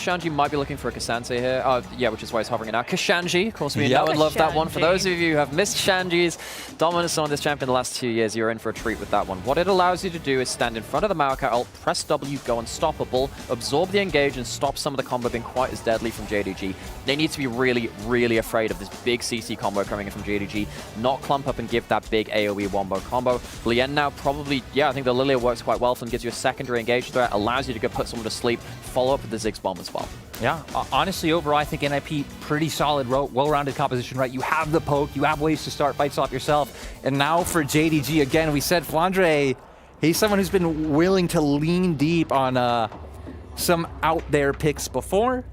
Shanji might be looking for a Ksante here. Yeah, which is why he's hovering it now. Shanji, of course, we know and love that one. For those of you who have missed Shanji's dominance on this champion the last 2 years, you're in for a treat with that one. What it allows you to do is stand in front of the Moakai ult, press W, go unstoppable, absorb the engage, and stop some of the combo being quite as deadly from JDG. They need to be really, really afraid of this big CC combo coming in from JDG, not clump up and give that big AoE wombo combo. Leyan now probably, yeah, I think the Lillia works quite well for them, gives you a secondary engage threat, allows you to go put someone to sleep, follow up with the Ziggs bomb as well. Yeah, honestly, overall, I think NIP pretty solid, well-rounded composition, right? You have the poke, you have ways to start fights off yourself, and now for JDG, again, we said Flandre, he's someone who's been willing to lean deep on some out-there picks before.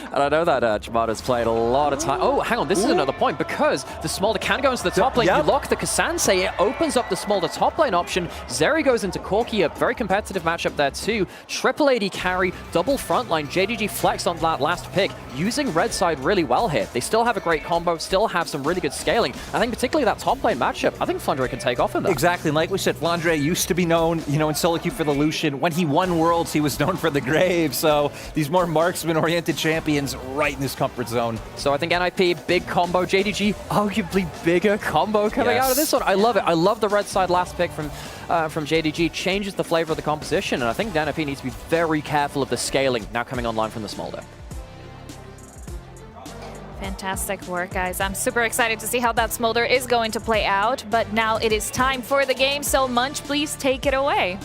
And I know that Jamada's played a lot of time. Oh, hang on, this is another point, because the Smolder can go into the top lane. You lock the Ksante, it opens up the Smolder top lane option. Zeri goes into Corki, a very competitive matchup there too. Triple AD carry, double frontline. JDG flexed on that last pick, using red side really well here. They still have a great combo, still have some really good scaling. I think particularly that top lane matchup, I think Flandre can take off in that. Exactly, and like we said, Flandre used to be known, you know, in solo queue for the Lucian. When he won Worlds, he was known for the Grave, so these more marksman-oriented champions right in this comfort zone. So I think NIP, big combo. JDG, arguably bigger combo coming out of this one. I love it. I love the red side last pick from JDG. Changes the flavor of the composition, and I think NIP needs to be very careful of the scaling now coming online from the Smolder. Fantastic work, guys. I'm super excited to see how that Smolder is going to play out, but now it is time for the game, so Munch, please take it away.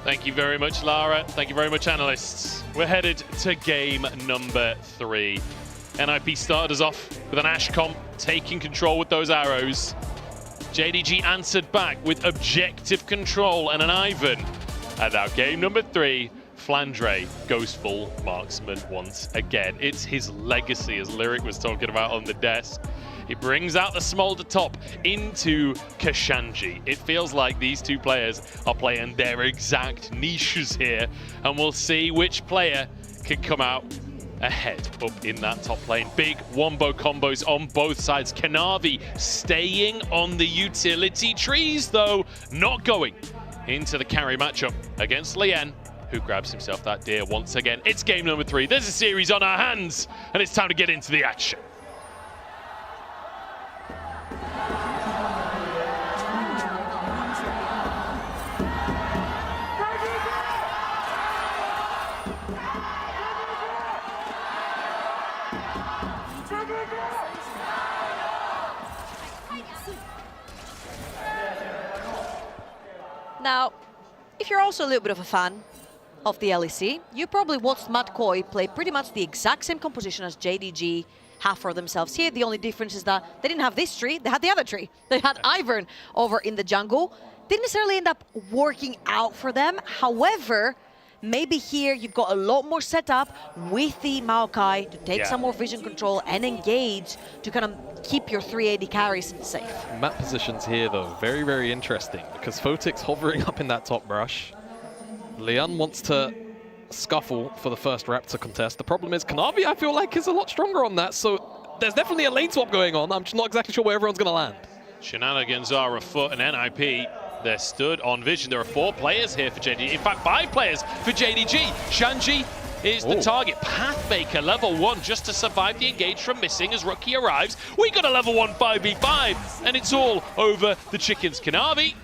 Thank you very much, Lara. Thank you very much, analysts. We're headed to game number 3. NIP started us off with an Ashe comp, taking control with those arrows. JDG answered back with objective control and an Ivan. And now game number 3, Flandre goes full marksman once again. It's his legacy, as Lyric was talking about on the desk. He brings out the Smolder top into Shanji. It feels like these two players are playing their exact niches here, and we'll see which player can come out ahead up in that top lane. Big wombo combos on both sides. Kanavi staying on the utility trees, though, not going into the carry matchup against Leyan, who grabs himself that deer once again. It's game number 3. There's a series on our hands, and it's time to get into the action. Now, if you're also a little bit of a fan of the LEC, you probably watched Matt Coy play pretty much the exact same composition as JDG have for themselves here. The only difference is that they didn't have this tree, they had the other tree. They had Ivern over in the jungle. Didn't necessarily end up working out for them. However, maybe here you've got a lot more setup with the Moakai to take some more vision control and engage to kind of keep your 380 carries safe. Map positions here, though, very, very interesting, because Photic's hovering up in that top brush. Leyan wants to scuffle for the first Raptor contest. The problem is Kanavi, I feel like, is a lot stronger on that, so there's definitely a lane swap going on. I'm just not exactly sure where everyone's going to land. Shenanigans are afoot, and NIP, they're stood on vision. There are 4 players here for JDG. In fact, 5 players for JDG. Shanji is the target. Pathmaker, level 1, just to survive the engage from missing as Rookie arrives. We got a level 1 5v5, and it's all over the chickens. Kanavi.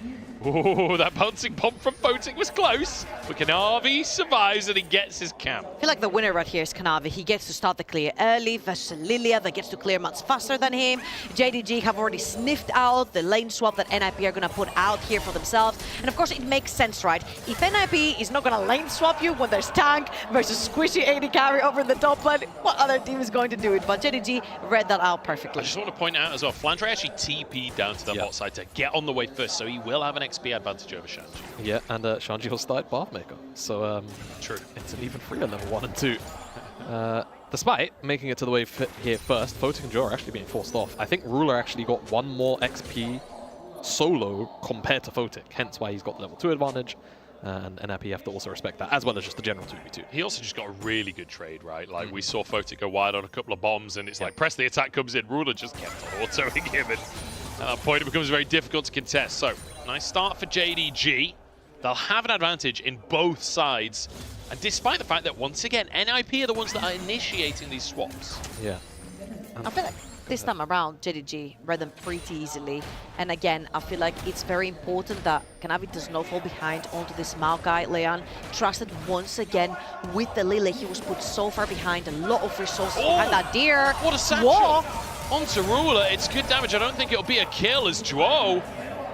Oh, that bouncing bomb from Photic was close, but Kanavi survives and he gets his camp. I feel like the winner right here is Kanavi. He gets to start the clear early versus Lillia that gets to clear much faster than him. JDG have already sniffed out the lane swap that NIP are going to put out here for themselves. And of course, it makes sense, right? If NIP is not going to lane swap you when there's tank versus squishy AD carry over in the top lane, what other team is going to do it? But JDG read that out perfectly. I just want to point out as well, Flandre actually TP'd down to the bot side to get on the way first, so he will have an XP advantage over Shanji. Yeah, and Shanji will start Pathmaker, so true. It's an even freer level 1 and 2. Despite making it to the wave here first, Photic and Zhuo are actually being forced off. I think Ruler actually got 1 more XP solo compared to Photic, hence why he's got the level 2 advantage. And NIP have to also respect that, as well as just the general 2v2. He also just got a really good trade, right? Like, we saw Photic go wide on a couple of bombs, and it's like, press the attack comes in, Ruler just kept autoing him, and at that point it becomes very difficult to contest. So, nice start for JDG. they'll have an advantage in both sides. And despite the fact that, once again, NIP are the ones that are initiating these swaps. Yeah. I feel like this time around, JDG read them pretty easily. And again, I feel like it's very important that Kanavi does not fall behind onto this Moakai. Leyan trusted once again with the lillia. He was put so far behind, a lot of resources behind that deer. What a satchel! Onto Ruler, it's good damage. I don't think it'll be a kill as Zhuo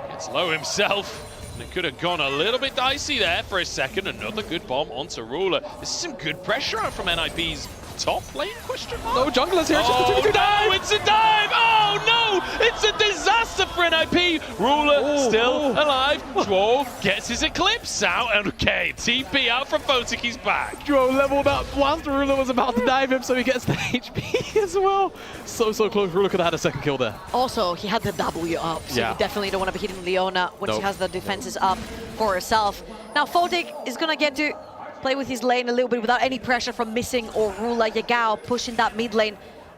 gets low himself. And it could have gone a little bit dicey there for a second. Another good bomb onto Ruler. This is some good pressure out from NIP's top lane, question mark? No junglers here. Oh no, it's a dive! Oh no, it's a disaster for NIP. Ruler still alive. Zhuo gets his Eclipse out, and okay, TP out from Photic, he's back. Zhuo leveled up whilst Ruler was about to dive him, so he gets the HP as well. So close. Ruler could have had a second kill there. Also, he had the W up, so you definitely don't want to be hitting Leona when she has the defenses up for herself. Now, Photic is going to get to play with his lane a little bit without any pressure from missing or Ruler. Yagao pushing that mid lane.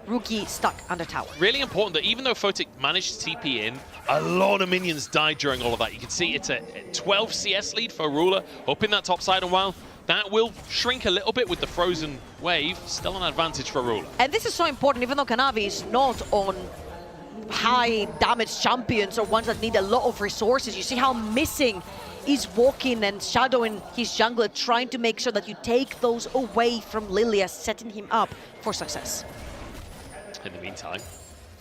Rookie stuck under tower. Really important that even though Photic managed to TP in, a lot of minions died during all of that. You can see it's a 12 CS lead for Ruler up in that top side, and while that will shrink a little bit with the frozen wave, still an advantage for Ruler. And this is so important, even though Kanavi is not on high damage champions or ones that need a lot of resources. You see how missing is walking and shadowing his jungler, trying to make sure that you take those away from Lillia, setting him up for success. In the meantime,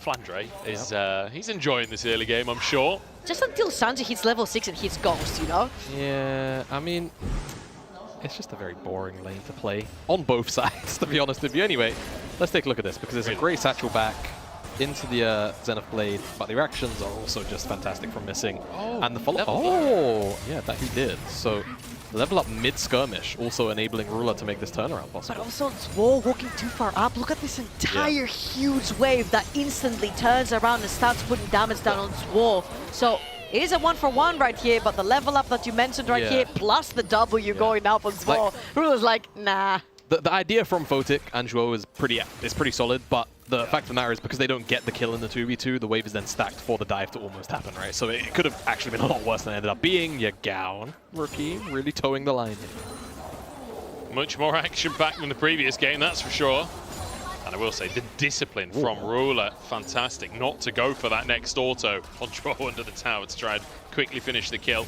Flandre is he's enjoying this early game, I'm sure. Just until Shanji hits level 6 and hits Ghost, you know? Yeah, I mean, it's just a very boring lane to play on both sides, to be honest with you. Anyway, let's take a look at this, because there's a great satchel back into the Zenith Blade, but the reactions are also just fantastic from missing. And the follow yeah, that he did. So level up mid-skirmish, also enabling Ruler to make this turnaround possible. But also Zhuo walking too far up. Look at this entire huge wave that instantly turns around and starts putting damage down on Zhuo. So it is a 1-for-1 right here, but the level up that you mentioned right here, plus the W going up on Zhuo, Ruler's like, nah. The idea from Photic and Zhuo is pretty solid, but the fact of the matter is, because they don't get the kill in the 2v2, the wave is then stacked for the dive to almost happen, right? So it could have actually been a lot worse than it ended up being. Yagao, rookie, really towing the line here. Much more action-packed than the previous game, that's for sure. And I will say, the discipline from Ruler, fantastic. Not to go for that next auto on Zhuo under the tower to try and quickly finish the kill.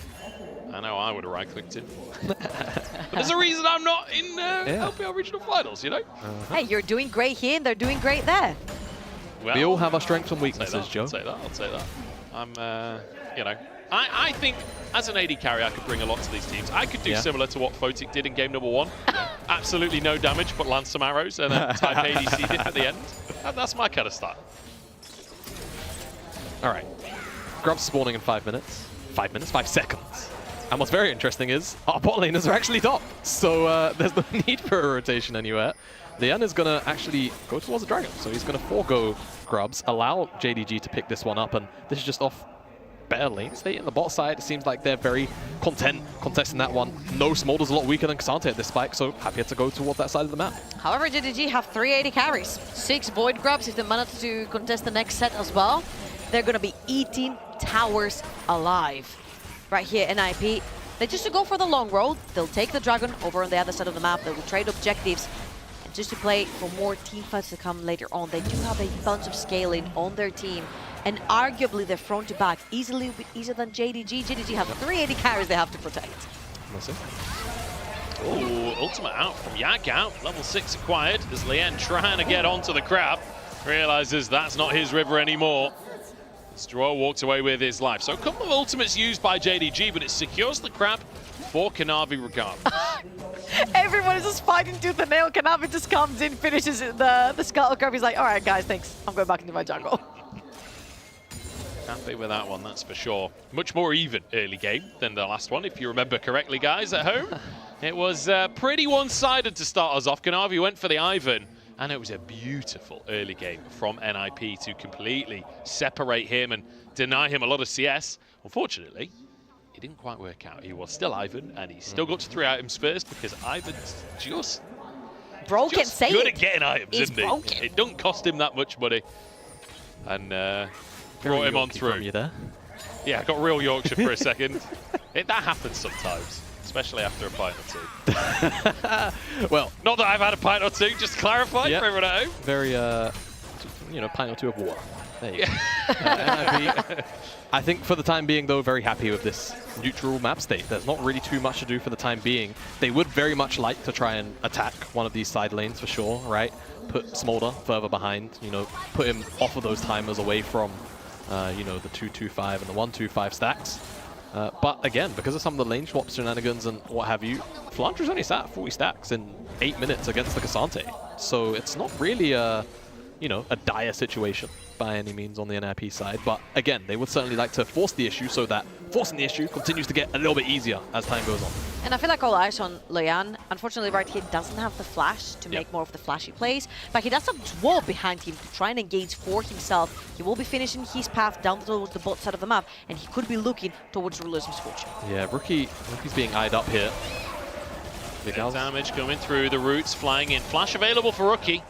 I know I would have right-clicked him. But there's a reason I'm not in LPL Regional Finals, you know? Hey, you're doing great here and they're doing great there. Well, we all have our strengths and weaknesses, Joe. I'll say that. I'm, you know, I think as an AD carry, I could bring a lot to these teams. I could do similar to what Photic did in game number 1. Absolutely no damage, but land some arrows and then type ADC hit at the end. And that's my kind of style. All right. Grubs spawning in 5 minutes. 5 seconds. And what's very interesting is our bot laners are actually top. So there's no need for a rotation anywhere. Leyan is going to actually go towards the dragon. So he's going to forego Grubs, allow JDG to pick this one up. And this is just off better lane state in the bot side. It seems like they're very content contesting that one. No, Smolder's a lot weaker than Ksante at this spike, so happier to go towards that side of the map. However, JDG have 380 carries. 6 Void Grubs if they manage to contest the next set as well. They're going to be eating towers alive. Right here, NIP, they just to go for the long road. They'll take the dragon over on the other side of the map. They will trade objectives. And just to play for more teamfights to come later on. They do have a bunch of scaling on their team. And arguably, they're front to back easily, easier than JDG. JDG have 380 carries they have to protect. We'll see. Ooh, ultimate out from Yagao. Level 6 acquired as Leyan trying to get onto the crab. Realizes that's not his river anymore. Zhuo walked away with his life. So a couple of ultimates used by JDG, but it secures the crab for Kanavi regardless. Everyone is just fighting tooth and nail. Kanavi just comes in, finishes the scuttle crab. He's like, all right, guys, thanks. I'm going back into my jungle. Happy with that one, that's for sure. Much more even early game than the last one, if you remember correctly, guys, at home. It was pretty one-sided to start us off. Kanavi went for the Ivan. And it was a beautiful early game from NIP to completely separate him and deny him a lot of CS. Unfortunately, it didn't quite work out. He was still Ivan, and he still got to 3 items first because Ivan's just broken. Just say good it. at getting items, isn't broken. he? It don't cost him that much money. And brought him on through. You there? Yeah, I got real Yorkshire for a second. That happens sometimes, especially after a pint or two. Well, not that I've had a pint or two, just to clarify for everyone at home. Very, you know, pint or two of water. There you go. NIP, I think for the time being, though, very happy with this neutral map state. There's not really too much to do for the time being. They would very much like to try and attack one of these side lanes for sure, right? Put Smolder further behind, you know, put him off of those timers away from, you know, the 2-2-5 and the 1-2-5 stacks. But again, because of some of the lane swap shenanigans and what have you, Flandre's only sat 40 stacks in 8 minutes against the Ksante. So it's not really a, you know, a dire situation by any means on the NIP side. But again, they would certainly like to force the issue so that forcing the issue continues to get a little bit easier as time goes on. And I feel like all eyes on Leyan. Unfortunately, right, he doesn't have the flash to make more of the flashy plays, but he does have Zhuo behind him to try and engage for himself. He will be finishing his path down towards the bot side of the map, and he could be looking towards Ruler's misfortune. Yeah, Rookie's being eyed up here. Big damage coming through, the roots flying in. Flash available for Rookie,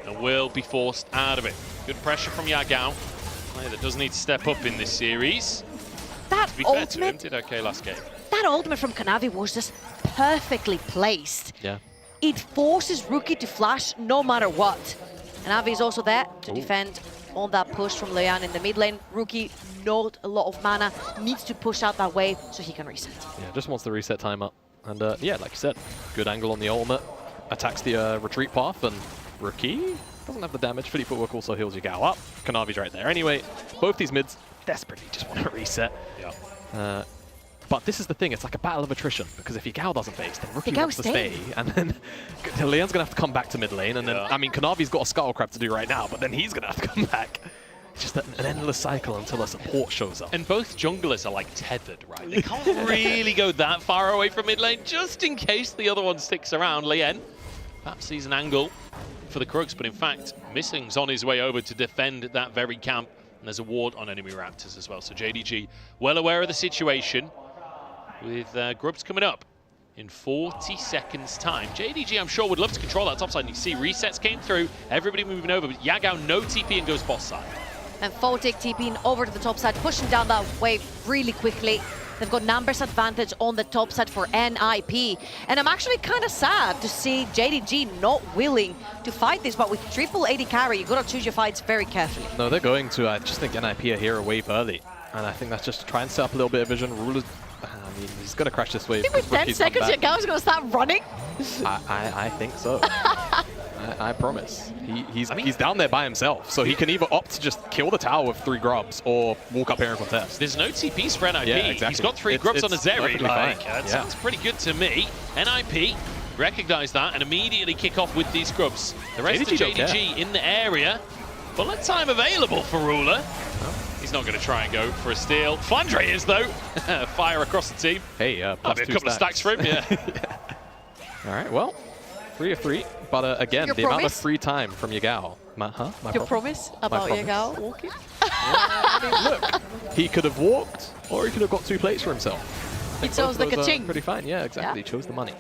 and will be forced out of it. Good pressure from Yagao. Player that does need to step up in this series. That to be fair to him, did okay last game. That ultimate from Kanavi was just perfectly placed. Yeah. It forces Rookie to flash no matter what. Kanavi is also there to defend on that push from Leyan in the mid lane. Rookie, not a lot of mana, needs to push out that wave so he can reset. Yeah, just wants the reset time up. And yeah, like you said, good angle on the ultimate. Attacks the retreat path, and Rookie doesn't have the damage. Fitty Footwork also heals Yagao up. Kanavi's right there. Anyway, both these mids desperately just want to reset. Yeah. But this is the thing, it's like a battle of attrition, because if Yagao doesn't base, then Rookie wants to stay, and then Leon's going to have to come back to mid lane, and then, I mean, Kanavi's got a Scuttle Crab to do right now, but then he's going to have to come back. It's just an endless cycle until a support shows up. And both junglers are like tethered, right? They can't really go that far away from mid lane, just in case the other one sticks around. Leyan perhaps sees an angle for the Crooks, but in fact, Missing's on his way over to defend that very camp, and there's a ward on enemy Raptors as well. So JDG, well aware of the situation, with Grubs coming up in 40 seconds time. JDG, I'm sure, would love to control that top side. And you see resets came through, everybody moving over, but Yagao no TP and goes boss side. And Photic TPing over to the top side, pushing down that wave really quickly. They've got numbers advantage on the top side for NIP. And I'm actually kind of sad to see JDG not willing to fight this, but with triple AD carry, you've got to choose your fights very carefully. No, they're going to. I just think NIP are here a wave early. And I think that's just to try and set up a little bit of vision. Ruler's, I mean, he's going to crash this wave. I think with 10 seconds, Yagao's going to start running. I think so. I promise. He's down there by himself, so he can either opt to just kill the tower with 3 grubs or walk up here and contest. There's no TP for NIP. Yeah, exactly. He's got 3 grubs on a Zeri. That yeah. sounds pretty good to me. NIP recognize that and immediately kick off with these grubs. The rest of JDG in the area. Bullet time available for Ruler. He's not going to try and go for a steal. Flandre is, though. Fire across the team. Hey, that'll be a couple of stacks for him, yeah. All right, well, 3 of 3. But again, the amount of free time from Yagao. Your promise about Yagao walking? I mean, look, he could have walked, or he could have got 2 plates for himself. He chose the ka-ching. Pretty fine, yeah, exactly. He chose the money.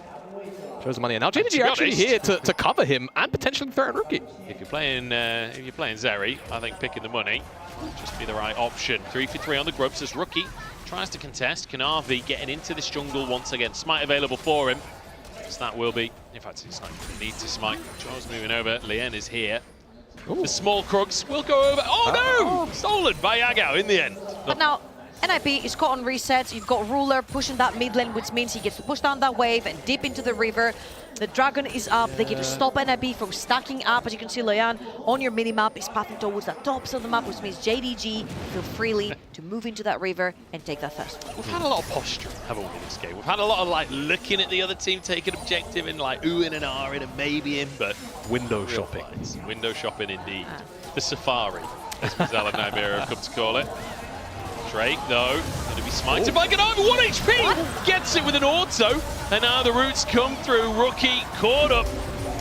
Chose the money. And now JDG are actually here to cover him and potentially threaten Rookie. If you're playing Zeri, I think picking the money just be the right option. 3 for 3 on the grubs as Rookie tries to contest. Kanavi getting into this jungle once again. Smite available for him. So that will be, in fact, he's not going to need to smite. Zhuo's moving over. Leyan is here. Ooh. The small crooks will go over. Oh no! Stolen by Yagao in the end. But now, NIP is caught on resets. You've got Ruler pushing that mid lane, which means he gets to push down that wave and dip into the river. The dragon is up. They get to stop NIP from stacking up. As you can see, Leyan on your mini-map is pathing towards that top of the map, which means JDG feel freely to move into that river and take that first. We've had a lot of posturing, haven't we, in this game? We've had a lot of like looking at the other team take an objective and like oohing and ahhing and maybe in, but window shopping. Fights. Window shopping indeed. The safari, as Zal and Nightmare have come to call it. Drake, though, going to be smited by Kanavi. 1 HP! Gets it with an auto. And now the roots come through. Rookie caught up.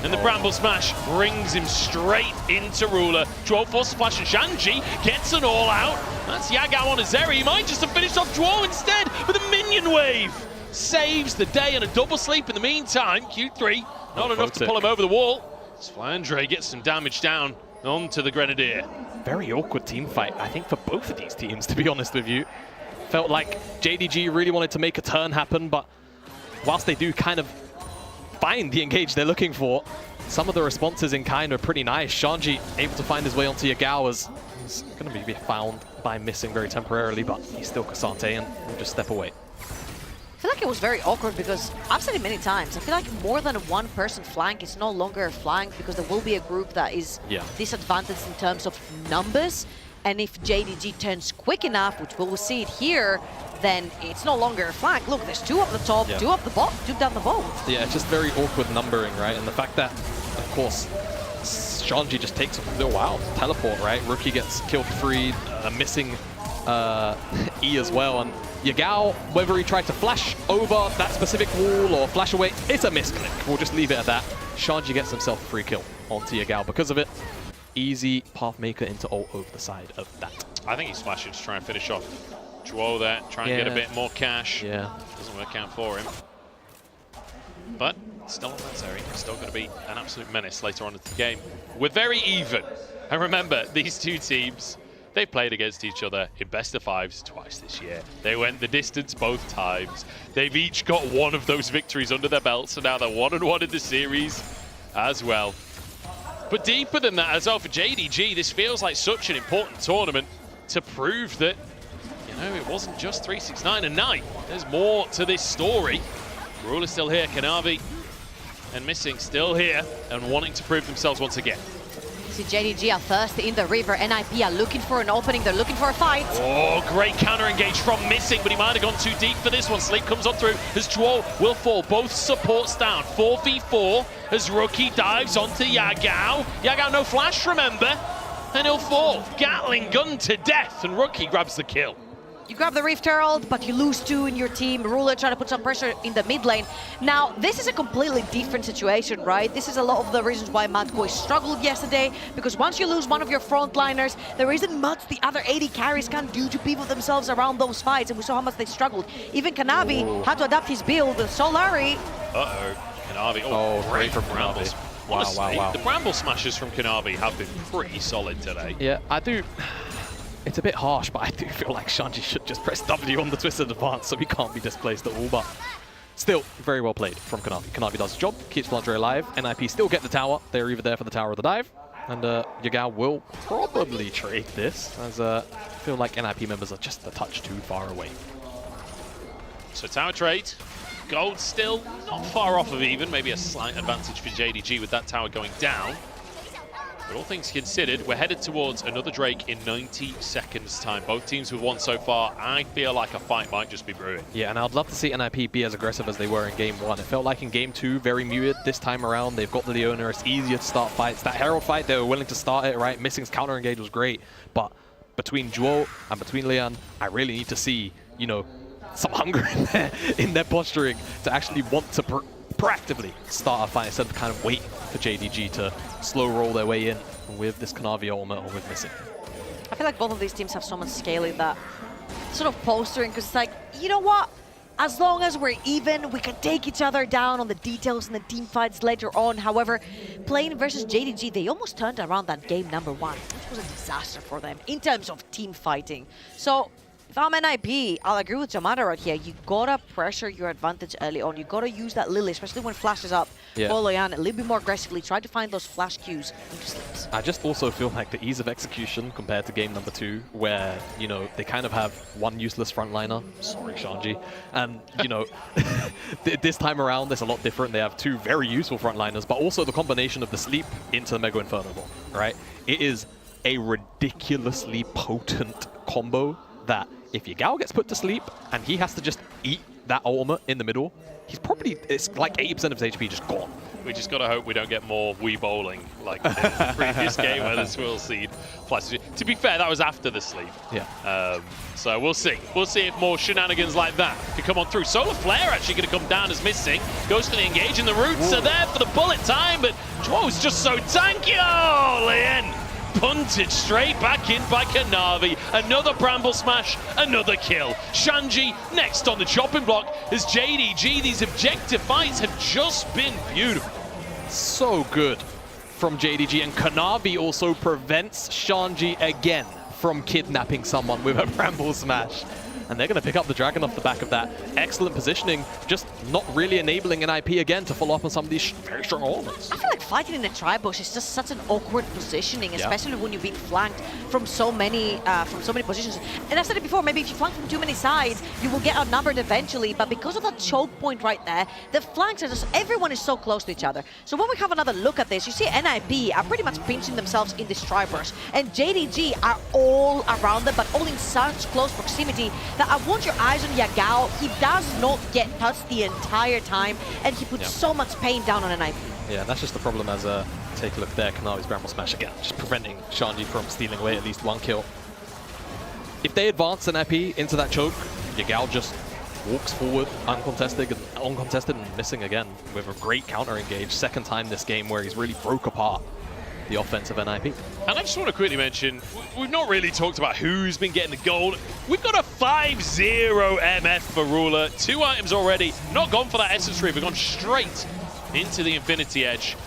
And the Bramble Smash brings him straight into Ruler. Zhuo forces flash and Shanji gets an all out. That's Yagao on a Zeri. He might just have finished off Zhuo instead with a minion wave. Saves the day and a double sleep in the meantime. Q3, not enough to pull him over the wall. Flandre gets some damage down onto the Grenadier. Very awkward team fight, I think, for both of these teams, to be honest with you. felt like JDG really wanted to make a turn happen, but whilst they do kind of find the engage they're looking for, some of the responses in kind are pretty nice. Shanji able to find his way onto Yagao as he's going to be found by missing very temporarily, but he's still Ksante and will just step away. I feel like it was very awkward because I've said it many times. I feel like more than one person flank is no longer a flank because there will be a group that is disadvantaged in terms of numbers. And if JDG turns quick enough, which we'll see it here, then it's no longer a flank. Look, there's 2 up the top, 2 up the bottom, 2 down the bottom. Yeah, it's just very awkward numbering, right? And the fact that, of course, Shanji just takes a little while to teleport, right? Rookie gets killed free, missing E as well. And Yagao, whether he tried to flash over that specific wall or flash away, it's a misclick. We'll just leave it at that. Shanji gets himself a free kill onto Yagao because of it. Easy path maker into ult over the side of that. I think he's flashing to try and finish off Zhuo there, try and get a bit more cash. Yeah. Doesn't work out for him. But still on that Zeri, still going to be an absolute menace later on into the game. We're very even. And remember, these two teams, they've played against each other in best of 5s twice this year. They went the distance both times. They've each got one of those victories under their belts, so now they're 1-1 in the series as well. But deeper than that as well for JDG, this feels like such an important tournament to prove that, you know, it wasn't just 369 and 9. There's more to this story. Rule is still here, Kanavi and Missing still here and wanting to prove themselves once again. See, JDG are first in the river. NIP are looking for an opening. They're looking for a fight. Oh, great counter engage from Missing, but he might have gone too deep for this one. Sleep comes on through as Zhuo will fall. Both supports down. 4v4 as Rookie dives onto Yagao. Yagao no flash, remember? And he'll fall. Gatling gun to death, and Rookie grabs the kill. You grab the Rift Herald, but you lose 2 in your team. Ruler trying to put some pressure in the mid lane. Now, this is a completely different situation, right? This is a lot of the reasons why Madkoi struggled yesterday, because once you lose one of your frontliners, there isn't much the other AD carries can do to pivot themselves around those fights, and we saw how much they struggled. Even Kanavi had to adapt his build, and Solari... Kanavi. Oh, great from Brambles. Wow. The Bramble smashes from Kanavi have been pretty solid today. Yeah, I do... It's a bit harsh, but I do feel like Shanji should just press W on the twisted advance so he can't be displaced at all, but still, very well played from Kanavi. Kanavi does his job, keeps Flandre alive, NIP still get the tower. They're either there for the tower or the dive, and Yagao will probably trade this, as I feel like NIP members are just a touch too far away. So tower trade, gold still not far off of even, maybe a slight advantage for JDG with that tower going down. But all things considered, we're headed towards another Drake in 90 seconds time. Both teams with one so far. I feel like a fight might just be brewing. Yeah, and I'd love to see NIP be as aggressive as they were in Game 1. It felt like in Game 2, very muted. This time around, they've got the Leona. It's easier to start fights. That Herald fight, they were willing to start it, right? Missing's counter engage was great. But between Zhuo and between Leyan, I really need to see, you know, some hunger in their posturing to actually want to proactively start a fight instead of kind of wait for JDG to slow roll their way in with this Kanavi ultimate or with Missing. I feel like both of these teams have so much scale in that sort of posturing, because it's like, you know what? As long as we're even, we can take each other down on the details and the team fights later on. However, playing versus JDG, they almost turned around that game number 1, which was a disaster for them in terms of team fighting. So if I'm NIP, I'll agree with Jamada right here. You gotta pressure your advantage early on. You gotta use that lillia, especially when flashes up. Follow Leyan a little bit more aggressively. Try to find those flash cues into sleeps. I just also feel like the ease of execution compared to game number 2, where, you know, they kind of have one useless frontliner. Sorry, Shanji. And, you know, this time around, it's a lot different. They have 2 very useful frontliners, but also the combination of the sleep into the Mega Inferno Ball, right? It is a ridiculously potent combo that if Yagao gets put to sleep and he has to just eat that ultimate in the middle, he's probably, it's like 80% of his HP just gone. We just got to hope we don't get more Wii bowling like in the previous game where the Swirl Seed flashes. To be fair, that was after the sleep. Yeah. So we'll see. We'll see if more shenanigans like that can come on through. Solar Flare actually going to come down as Missing. Goes for the engage, and the roots are there for the bullet time, but Zhuo's just so tanky. Oh, Leyan punted straight back in by Kanavi. Another Bramble Smash, another kill. Shanji next on the chopping block as JDG. These objective fights have just been beautiful. So good from JDG, and Kanavi also prevents Shanji again from kidnapping someone with a Bramble Smash. and they're going to pick up the Dragon off the back of that. Excellent positioning, just not really enabling NIP again to follow up on some of these very strong elements. I feel like fighting in the tri-bush is just such an awkward positioning, especially when you've been flanked from so many positions. And I've said it before, maybe if you flank from too many sides, you will get outnumbered eventually, but because of that choke point right there, the flanks are just, everyone is so close to each other. So when we have another look at this, you see NIP are pretty much pinching themselves in this tri-bush, and JDG are all around them, but all in such close proximity that I want your eyes on Yagao. He does not get touched the entire time, and he puts so much pain down on NIP. Yeah, that's just the problem as take a look there. Kanavi's Bramble Smash again, just preventing Shanji from stealing away at least one kill. If they advance an NIP into that choke, Yagao just walks forward uncontested and missing again with a great counter engage. Second time this game where he's really broke apart the offense of NIP. And I just want to quickly mention, we've not really talked about who's been getting the gold. We've got a 5-0 MF for Ruler. 2 items already. Not gone for that Essence Tree, but gone straight into the Infinity Edge.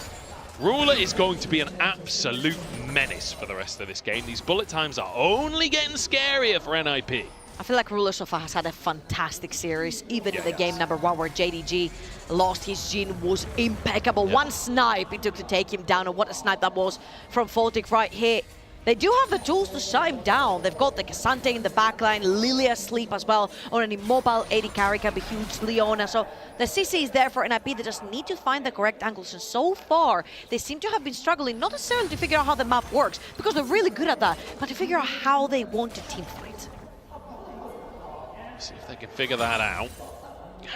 Ruler is going to be an absolute menace for the rest of this game. These bullet times are only getting scarier for NIP. I feel like Ruler so far has had a fantastic series, even in the game number 1 where JDG lost his Jhin was impeccable. One snipe it took to take him down, and what a snipe that was from Photic right here. They do have the tools to shut him down. They've got the Ksante in the backline, lillia asleep as well on an immobile AD carry can be huge, Leona. So the CC is there for NIP. They just need to find the correct angles. And so far, they seem to have been struggling, not necessarily to figure out how the map works, because they're really good at that, but to figure out how they want to teamfight. See if they can figure that out.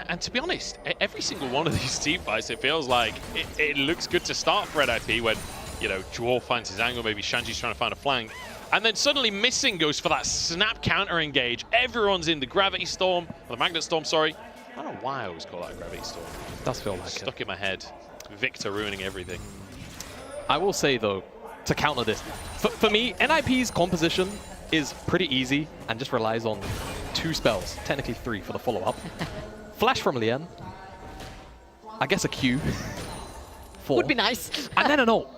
And to be honest, every single one of these team fights, it feels like it looks good to start for NIP when, you know, Zhuo finds his angle, maybe Shanji's trying to find a flank. And then suddenly Missing goes for that snap counter engage. Everyone's in the Gravity Storm, or the Magnet Storm, sorry. I don't know why I always call that a Gravity Storm. It does feel like Stuck in my head. Victor ruining everything. I will say though, to counter this, for me, NIP's composition is pretty easy and just relies on 2 spells, technically 3 for the follow-up. Flash from Leyan, I guess a Q, 4. Would be nice. And then an ult.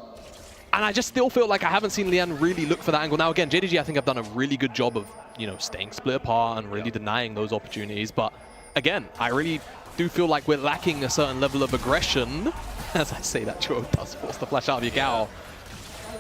And I just still feel like I haven't seen Leyan really look for that angle. Now again, JDG I think have done a really good job of, you know, staying split apart and really denying those opportunities. But again, I really do feel like we're lacking a certain level of aggression. As I say that, Zhuo does force the flash out of Yagao.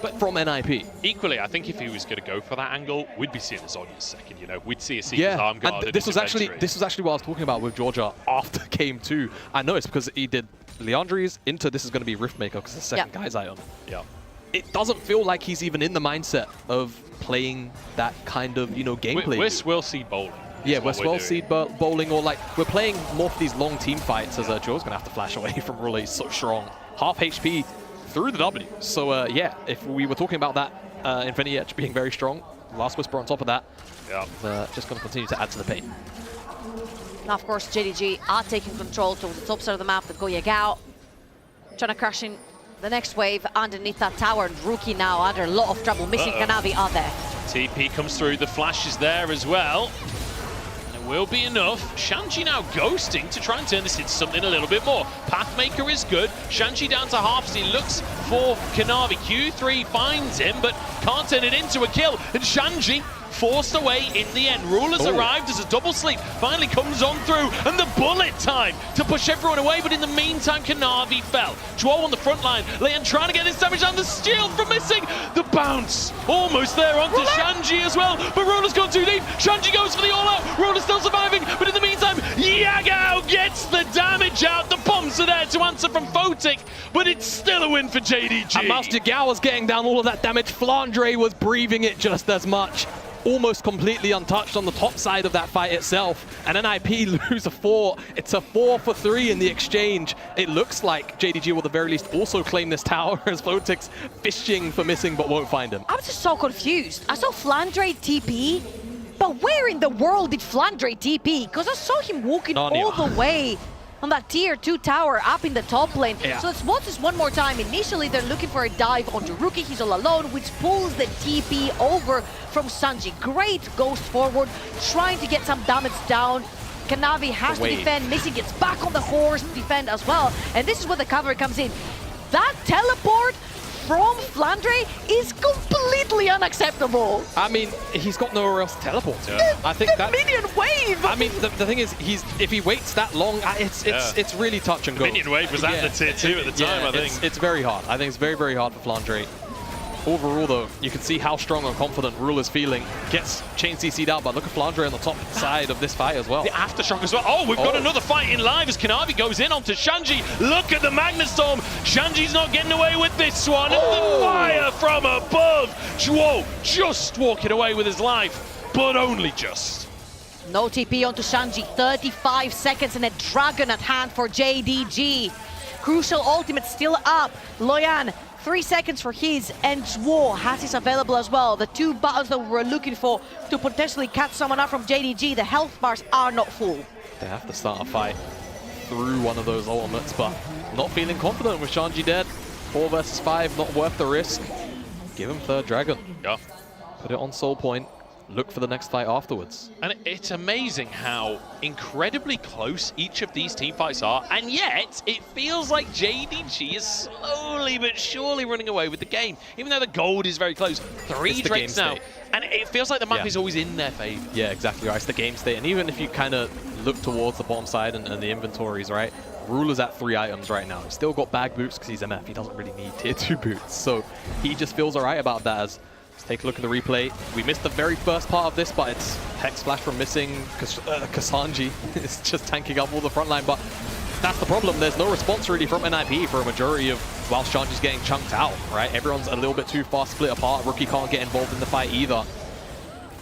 But from NIP. Equally, I think if he was going to go for that angle, we'd be seeing this Zonya's second, you know. We'd see a Seeker's arm guard. And this was actually what I was talking about with Georgia after game 2. I know it's because he did Leandri's into this is going to be Riftmaker because it's the second guy's item. Yeah. It doesn't feel like he's even in the mindset of playing that kind of, you know, gameplay. We're swirl seed bowling. Yeah, we're swirl seed bowling, or like we're playing more for these long team fights as Joe's going to have to flash away from Ruler. He's so strong. Half HP through the W. So yeah, if we were talking about that Infinity Edge being very strong, Last Whisper on top of that, just going to continue to add to the pain. Now, of course, JDG are taking control towards the top side of the map with Yagao, trying to crash in the next wave underneath that tower. And Rookie now under a lot of trouble. Missing Kanavi are there. TP comes through, the flash is there as well. And it will be enough. Shanji now ghosting to try and turn this into something a little bit more. Pathmaker is good. Shanji down to half as he looks for Kanavi. Q3 finds him, but can't turn it into a kill. And Shanji forced away in the end. Ruler's arrived as a double sleep finally comes on through, and the bullet time to push everyone away, but in the meantime Kanavi fell. Zhuo on the front line, Leyan trying to get this damage on the shield from Missing. The bounce almost there onto Shanji as well, but Ruler's gone too deep. Shanji goes for the all-out, Ruler's still surviving, but in the meantime Yagao gets the damage out. The bombs are there to answer from Photic, but it's still a win for JDG. And Master Yagao was getting down all of that damage. Flandre was breathing it just as much. Almost completely untouched on the top side of that fight itself. And NIP lose a 4. It's a 4 for 3 in the exchange. It looks like JDG will at the very least also claim this tower as Photic's fishing for Missing but won't find him. I'm just so confused. I saw Flandre TP, but where in the world did Flandre TP? Because I saw him walking all the way on that tier 2 tower up in the top lane. So let's watch this one more time. Initially, they're looking for a dive onto Rookie. He's all alone, which pulls the TP over from Shanji. Great ghost forward, trying to get some damage down. Kanavi has to defend. Missing gets back on the horse to defend as well. And this is where the cover comes in. That teleport from Flandre is completely unacceptable. I mean, he's got nowhere else to teleport to. I think that minion wave. I mean, the thing is, if he waits that long, it's really touch and go. Minion wave was at the tier 2 at the time, I think. It's very hard. I think it's very, very hard for Flandre. Overall, though, you can see how strong and confident Rell is feeling. Gets chain CC'd out, but look at Flandre on the top side of this fight as well. The aftershock as well. Oh, we've got another fight in live as Kanavi goes in onto Shanji. Look at the Magna Storm. Shanji's not getting away with this one. And the fire from above. Zhuo just walking away with his life, but only just. No TP onto Shanji. 35 seconds and a dragon at hand for JDG. Crucial ultimate still up. Leyan, 3 seconds for his, and Zhuo has his available as well. The 2 buttons that we were looking for to potentially catch someone up from JDG. The health bars are not full. They have to start a fight through one of those ultimates, but not feeling confident with Shanji dead. 4 versus 5, not worth the risk. Give him third dragon. Yeah. Put it on soul point. Look for the next fight afterwards. And it's amazing how incredibly close each of these team fights are, and yet it feels like JDG is slowly but surely running away with the game, even though the gold is very close. 3 drakes now, and it feels like the map is always in their favor. Yeah, exactly right. It's the game state, and even if you kind of look towards the bottom side and the inventories, right? Rell is at 3 items right now. He's still got bag boots because he's MF. He doesn't really need tier 2 boots, so he just feels alright about that. As let's take a look at the replay. We missed the very first part of this, but it's Hex Flash from missing. Ksante is just tanking up all the front line, but that's the problem. There's no response really from NIP for a majority of, while Shanji's getting chunked out, right? Everyone's a little bit too far split apart. Rookie can't get involved in the fight either.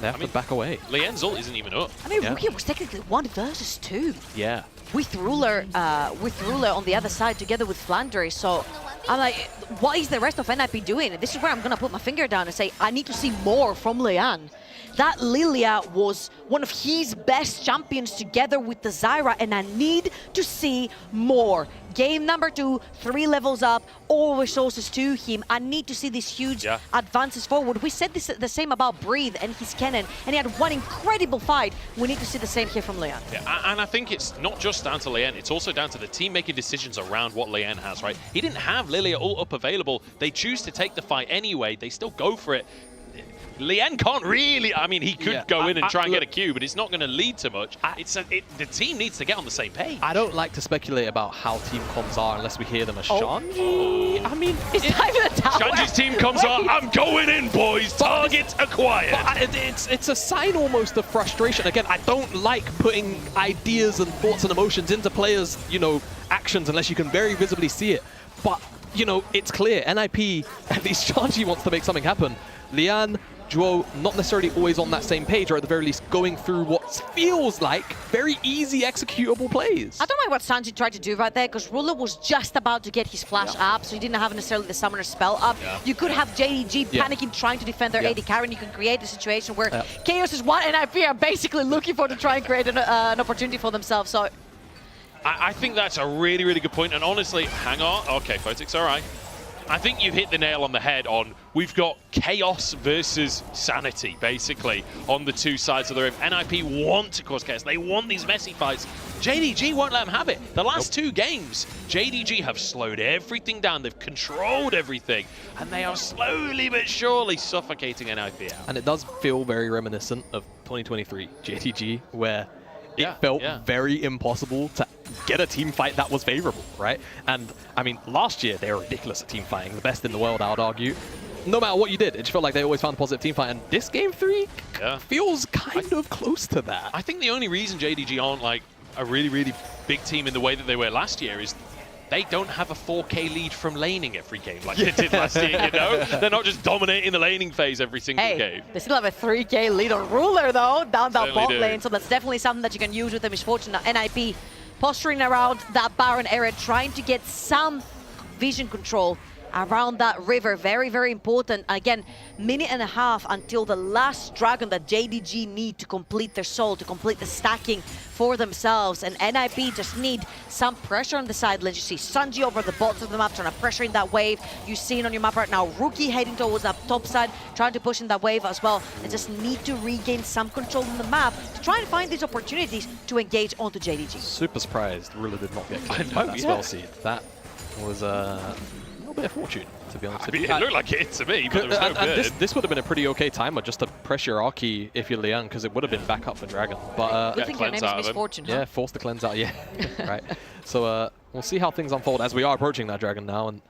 They have to back away. Leyan's ult isn't even up. I mean, Rookie was technically 1 versus 2. Yeah. With Ruler on the other side together with Flandre, so I'm like, what is the rest of NIP doing? This is where I'm gonna put my finger down and say, I need to see more from Leyan. That Lillia was one of his best champions together with the Zyra, and I need to see more. Game number 2, 3 levels up, all resources to him. I need to see these huge advances forward. We said this the same about Breathe and his cannon, and he had one incredible fight. We need to see the same here from Leyan. Yeah, and I think it's not just down to Leyan, it's also down to the team making decisions around what Leyan has, right? He didn't have Lillia ult up available. They choose to take the fight anyway. They still go for it. Leyan can't really, I mean, he could go in and try and get a Q, but it's not going to lead to much. The team needs to get on the same page. I don't like to speculate about how team comms are unless we hear them as Shanji. I mean, it's time for the tower. Shanji's team comms are, I'm going in, boys. Target acquired. It's a sign almost of frustration. Again, I don't like putting ideas and thoughts and emotions into players, you know, actions unless you can very visibly see it. But, you know, it's clear. NIP, at least Shanji wants to make something happen. Leyan, Zhuo, not necessarily always on that same page, or at the very least going through what feels like very easy executable plays. I don't mind what Shanji tried to do right there, because Ruler was just about to get his flash up, so he didn't have necessarily the summoner spell up. You could have JDG panicking, trying to defend their AD carry, and you can create a situation where Chaos is one, and NIP are basically looking for to try and create an opportunity for themselves. So I think that's a really, really good point, and honestly, hang on. Okay, Photic's all right. I think you've hit the nail on the head on, we've got chaos versus sanity, basically, on the 2 sides of the rim. NIP want to cause chaos. They want these messy fights. JDG won't let them have it. The last 2 games, JDG have slowed everything down. They've controlled everything, and they are slowly but surely suffocating NIP out. And it does feel very reminiscent of 2023 JDG, where it felt very impossible to get a team fight that was favorable, right? And I mean, last year they were ridiculous at team fighting, the best in the world, I would argue. No matter what you did, it just felt like they always found a positive team fight, and this game 3 feels kind of close to that. I think the only reason JDG aren't like a really, really big team in the way that they were last year is they don't have a 4K lead from laning every game like they did last year, you know? They're not just dominating the laning phase every single game. They still have a 3K lead on Ruler, though, down that bot lane, so that's definitely something that you can use with the misfortune. NIP posturing around that Baron area, trying to get some vision control around that river. Very, very important. Again, minute and a half until the last dragon that JDG need to complete their soul, to complete the stacking for themselves. And NIP just need some pressure on the side lanes. You see Shanji over the bottom of the map trying to pressure in that wave. You see it on your map right now. Rookie heading towards that top side, trying to push in that wave as well. They just need to regain some control on the map to try and find these opportunities to engage onto JDG. Super surprised Ruler did not get killed by that spell seed. That was little bit of fortune, to be honest. I mean, it looked like it to me, but there was no good. This would have been a pretty okay timer just to press your Arky if you're Leyan, because it would have been back up for Dragon. But Good thing your name is Misfortune, huh? yeah, force the cleanse out, yeah. Right. So we'll see how things unfold as we are approaching that Dragon now. And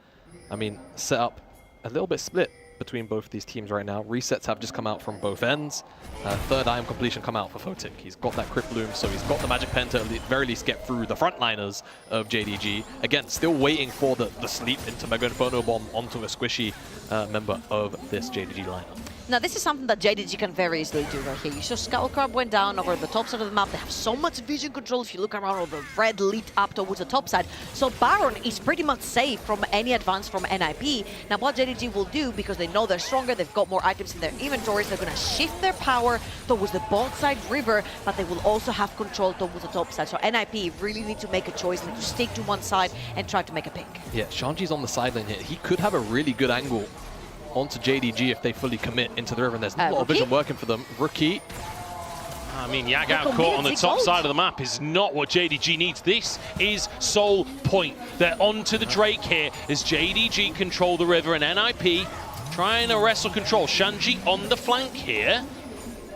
I mean, set up a little bit split between both these teams right now. Resets have just come out from both ends. Third item completion come out for Photic. He's got that Crypt Bloom, so he's got the Magic Pen to at the very least get through the frontliners of JDG. Again, still waiting for the sleep into Mega Inferno Bomb onto a squishy member of this JDG lineup. Now, this is something that JDG can very easily do right here. You saw Skull Crab went down over the top side of the map. They have so much vision control if you look around, all the red lit up towards the top side. So Baron is pretty much safe from any advance from NIP. Now, what JDG will do, because they know they're stronger, they've got more items in their inventories, they're going to shift their power towards the bot side river, but they will also have control towards the top side. So NIP really need to make a choice, need to stick to one side and try to make a pick. Yeah, Shanji's on the sideline here. He could have a really good angle onto JDG if they fully commit into the river, and there's a lot of vision working for them. Rookie. I mean, Yagao caught on the top side of the map is not what JDG needs. This is sole point. They're onto the Drake here as JDG control the river, and NIP trying to wrestle control. Shanji on the flank here.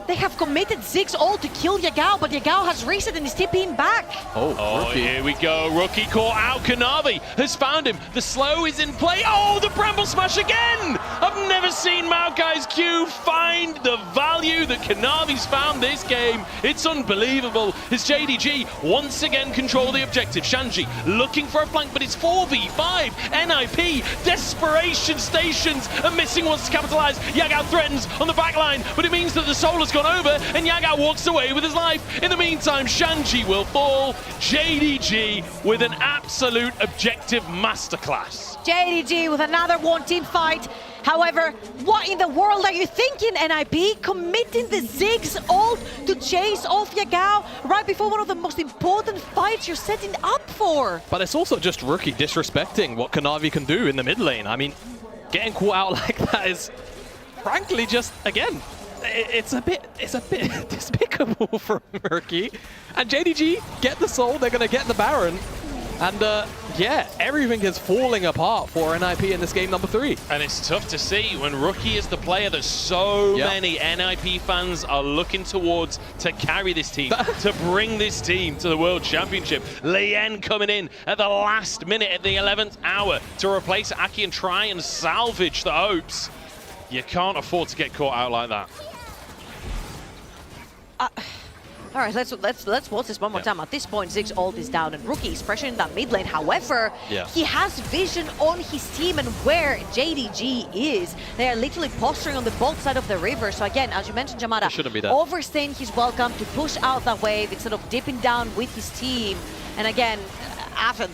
They have committed Ziggs all to kill Yagao, but Yagao has reset and is TPing back. Oh, here we go. Rookie caught out. Kanavi has found him. The slow is in play. Oh, the Bramble Smash again! I've never seen Moakai's Q find the value that Kanavi's found this game. It's unbelievable. As JDG once again control the objective. Shanji looking for a flank, but it's 4v5. NIP, desperation stations, and Missing wants to capitalize. Yagao threatens on the back line, but it means that the soul has gone over, and Yagao walks away with his life. In the meantime, Shanji will fall. JDG with an absolute objective masterclass. JDG with another one-team fight. However, what in the world are you thinking, NIP? Committing the Ziggs ult to chase off Yagao right before one of the most important fights you're setting up for. But it's also just Rookie disrespecting what Kanavi can do in the mid lane. I mean, getting caught out like that is frankly just, again, it's a bit despicable from Rookie. And JDG get the soul, they're going to get the Baron. And yeah, everything is falling apart for NIP in this game number 3. And it's tough to see when Rookie is the player that so many NIP fans are looking towards to carry this team, to bring this team to the World Championship. Leyan coming in at the last minute at the 11th hour to replace Aki and try and salvage the hopes. You can't afford to get caught out like that. All right, let's watch this one more time. At this point, Ziggs ult is down and Rookie is pressuring that mid lane. However, he has vision on his team and where JDG is. They are literally posturing on the both side of the river. So again, as you mentioned, Jamada, overstaying his welcome to push out that wave instead of dipping down with his team. And again, after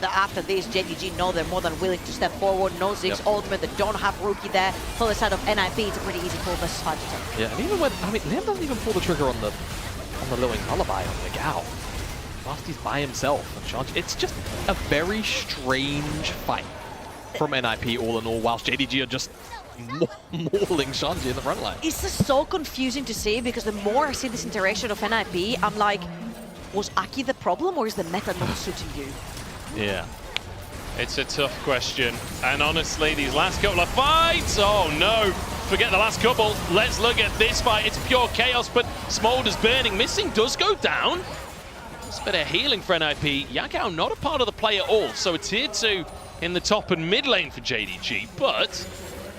this, JDG know they're more than willing to step forward. No Ziggs ultimate, they don't have Rookie there. For the side of NIP, it's a pretty easy pull versus 5 to 10. Yeah, and even when, I mean, Leon doesn't even pull the trigger on the Lillia Lullaby on Yagao. Whilst he's by himself and Shanji. It's just a very strange fight from NIP all in all, whilst JDG are just mauling Shanji in the front line. It's just so confusing to see, because the more I see this interaction of NIP, I'm like, was Aki the problem or is the meta not suiting you? Yeah. It's a tough question. And honestly, these last couple of fights, oh no. Forget the last couple. Let's look at this fight. It's pure chaos, but Smolder's burning. Missing does go down. It's a bit of healing for NIP. Yagao not a part of the play at all. So it's tier 2 in the top and mid lane for JDG, but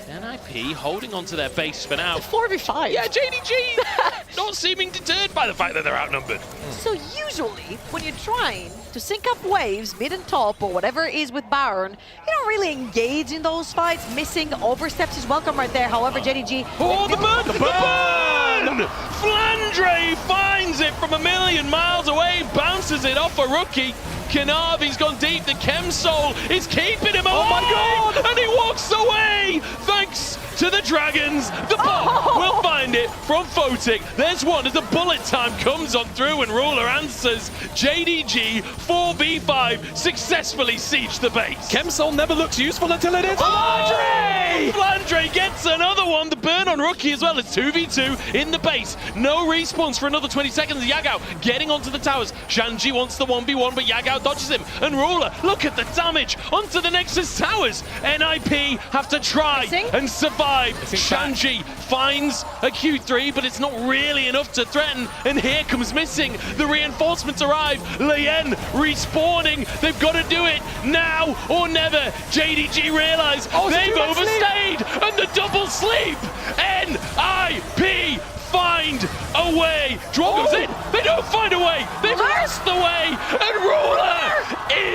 NIP holding on to their base for now. 4v5. Yeah, JDG not seeming deterred by the fact that they're outnumbered. So usually, when you're trying to sync up waves, mid and top, or whatever it is with Baron, you don't really engage in those fights. Missing oversteps is welcome right there. However, JDG... Oh, the burn! The burn! Flandre finds it from a million miles away, bounces it off a Rookie. Kanavi's gone deep. The Chem Soul is keeping him alive. Oh my God! And he walks away. Thank Ziggs to the Dragons. The bomb will find it from Photic. There's one as the bullet time comes on through and Ruler answers. JDG 4v5 successfully siege the base. Chemsol never looks useful until it is Flandre! Flandre gets another one. The burn on Rookie as well as 2v2 in the base. No respawns for another 20 seconds. Yagao getting onto the towers. Shanji wants the 1v1, but Yagao dodges him. And Ruler, look at the damage onto the Nexus towers. NIP have to try and survive. Shanji finds a Q3, but it's not really enough to threaten. And here comes Missing. The reinforcements arrive. Leyan respawning. They've got to do it now or never. JDG realize they've overstayed. And the double sleep. NIP find a way. Draw goes in. They don't find a way. They've lost the way. And Ruler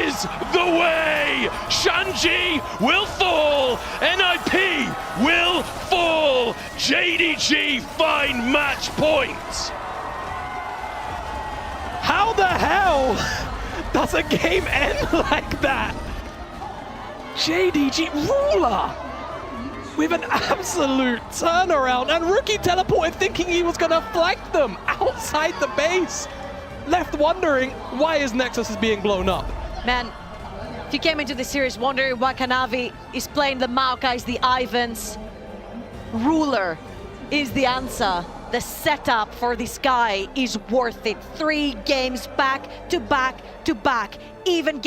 is the way. Shanji will fall. NIP will fall. JDG find match point. How the hell does a game end like that? JDG Ruler with an absolute turnaround, and Rookie teleported thinking he was gonna flank them outside the base. Left wondering why his Nexus is being blown up. Man, if you came into the series wondering why Kanavi is playing the Moakais, the Ivans, Ruler is the answer. The setup for this guy is worth it. 3 games back to back to back. Even